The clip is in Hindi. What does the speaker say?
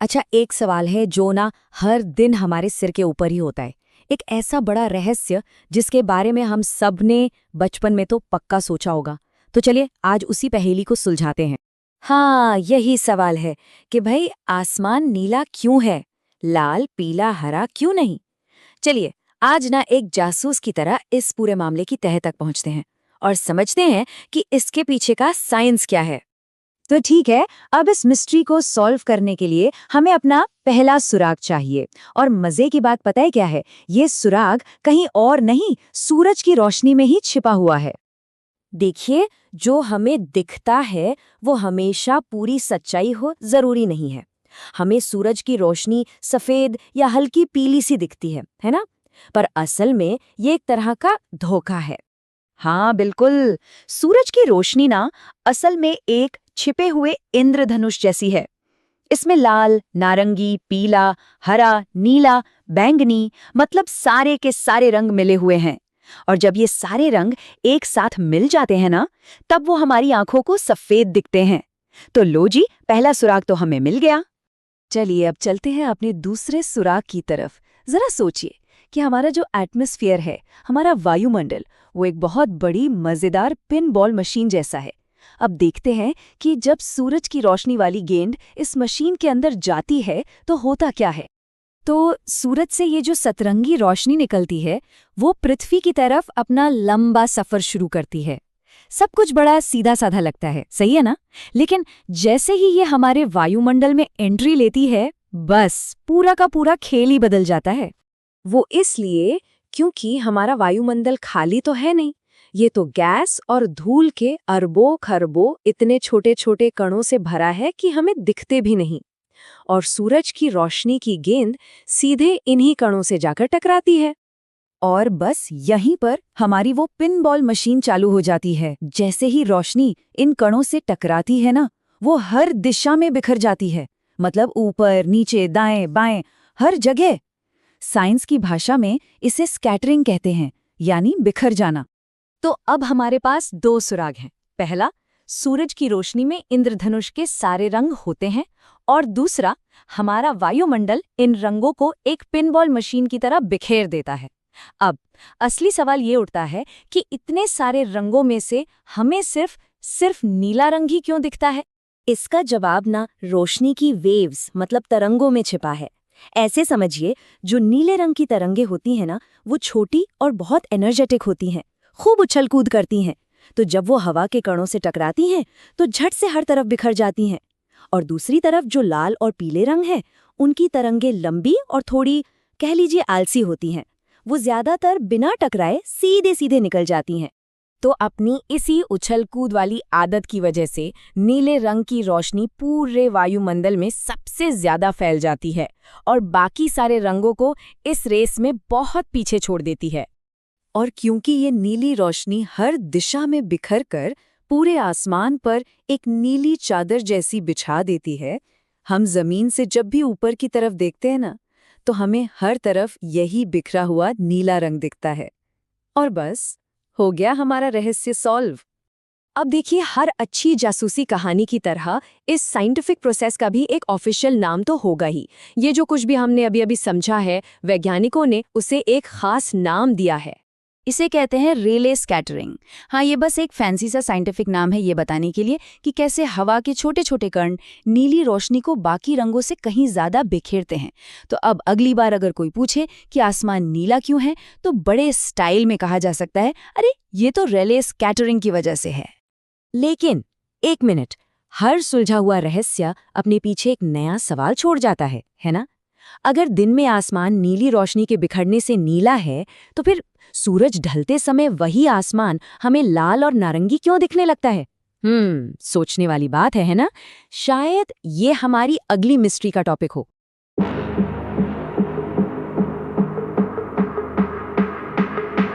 अच्छा, एक सवाल है जो ना हर दिन हमारे सिर के ऊपर ही होता है। एक ऐसा बड़ा रहस्य जिसके बारे में हम सब ने बचपन में तो पक्का सोचा होगा। तो चलिए आज उसी पहेली को सुलझाते हैं। हाँ, यही सवाल है कि भाई आसमान नीला क्यों है, लाल पीला हरा क्यों नहीं। चलिए आज ना एक जासूस की तरह इस पूरे मामले की तह तक पहुंचते हैं और समझते हैं कि इसके पीछे का साइंस क्या है। तो ठीक है, अब इस मिस्ट्री को सॉल्व करने के लिए हमें अपना पहला सुराग चाहिए। और मजे की बात पता है क्या है? ये सुराग कहीं और नहीं, सूरज की रोशनी में ही छिपा हुआ है। देखिए, जो हमें दिखता है वो हमेशा पूरी सच्चाई हो जरूरी नहीं है। हमें सूरज की रोशनी सफेद या हल्की पीली सी दिखती है ना? पर असल में ये एक तरह का धोखा है। हाँ बिल्कुल, सूरज की रोशनी ना असल में एक छिपे हुए इंद्रधनुष जैसी है। इसमें लाल, नारंगी, पीला, हरा, नीला, बैंगनी मतलब सारे के सारे रंग मिले हुए हैं। और जब ये सारे रंग एक साथ मिल जाते हैं ना, तब वो हमारी आंखों को सफेद दिखते हैं। तो लो जी, पहला सुराग तो हमें मिल गया। चलिए अब चलते हैं अपने दूसरे सुराग की तरफ। जरा सोचिए कि हमारा जो एटमॉस्फेयर है, हमारा वायुमंडल, वो एक बहुत बड़ी मजेदार पिन बॉल मशीन जैसा है। अब देखते हैं कि जब सूरज की रोशनी वाली गेंद इस मशीन के अंदर जाती है तो होता क्या है। तो सूरज से ये जो सतरंगी रोशनी निकलती है वो पृथ्वी की तरफ अपना लंबा सफर शुरू करती है। सब कुछ बड़ा सीधा साधा लगता है, सही है ना? लेकिन जैसे ही ये हमारे वायुमंडल में एंट्री लेती है, बस पूरा का पूरा खेल ही बदल जाता है। वो इसलिए क्योंकि हमारा वायुमंडल खाली तो है नहीं, ये तो गैस और धूल के अरबों खरबों इतने छोटे छोटे कणों से भरा है कि हमें दिखते भी नहीं। और सूरज की रोशनी की गेंद सीधे इन्हीं कणों से जाकर टकराती है। और बस यहीं पर हमारी वो पिन बॉल मशीन चालू हो जाती है। जैसे ही रोशनी इन कणों से टकराती है ना, वो हर दिशा में बिखर जाती है। मतलब ऊपर, नीचे, दाएं, बाएं, हर जगह। साइंस की भाषा में इसे स्कैटरिंग कहते हैं, यानी बिखर जाना। तो अब हमारे पास दो सुराग हैं। पहला, सूरज की रोशनी में इंद्रधनुष के सारे रंग होते हैं, और दूसरा, हमारा वायुमंडल इन रंगों को एक पिनबॉल मशीन की तरह बिखेर देता है। अब असली सवाल ये उठता है कि इतने सारे रंगों में से हमें सिर्फ नीला रंग ही क्यों दिखता है? इसका जवाब ना रोशनी की वेव्स मतलब तरंगों में छिपा है। ऐसे समझिए, जो नीले रंग की तरंगे होती हैं ना, वो छोटी और बहुत एनर्जेटिक होती हैं, खूब उछल कूद करती हैं। तो जब वो हवा के कणों से टकराती हैं तो झट से हर तरफ बिखर जाती हैं। और दूसरी तरफ जो लाल और पीले रंग हैं, उनकी तरंगे लंबी और थोड़ी कह लीजिए आलसी होती हैं। वो ज्यादातर बिना टकराए सीधे सीधे निकल जाती हैं। तो अपनी इसी उछल कूद वाली आदत की वजह से नीले रंग की रोशनी पूरे वायुमंडल में सबसे ज्यादा फैल जाती है और बाकी सारे रंगों को इस रेस में बहुत पीछे छोड़ देती है। और क्योंकि ये नीली रोशनी हर दिशा में बिखर कर पूरे आसमान पर एक नीली चादर जैसी बिछा देती है, हम जमीन से जब भी ऊपर की तरफ देखते हैं ना, तो हमें हर तरफ यही बिखरा हुआ नीला रंग दिखता है। और बस हो गया हमारा रहस्य सॉल्व। अब देखिए, हर अच्छी जासूसी कहानी की तरह इस साइंटिफिक प्रोसेस का भी एक ऑफिशियल नाम तो होगा ही। ये जो कुछ भी हमने अभी अभी समझा है, वैज्ञानिकों ने उसे एक खास नाम दिया है। इसे कहते हैं रेले स्कैटरिंग। हाँ, ये बस एक फैंसी सा साइंटिफिक नाम है ये बताने के लिए कि कैसे हवा के छोटे छोटे कण नीली रोशनी को बाकी रंगों से कहीं ज्यादा बिखेरते हैं। तो अब अगली बार अगर कोई पूछे कि आसमान नीला क्यों है, तो बड़े स्टाइल में कहा जा सकता है, अरे ये तो रेले स्कैटरिंग की वजह से है। लेकिन एक मिनट, हर सुलझा हुआ रहस्य अपने पीछे एक नया सवाल छोड़ जाता है ना? अगर दिन में आसमान नीली रोशनी के बिखरने से नीला है, तो फिर सूरज ढलते समय वही आसमान हमें लाल और नारंगी क्यों दिखने लगता है? सोचने वाली बात है ना? शायद ये हमारी अगली मिस्ट्री का टॉपिक हो।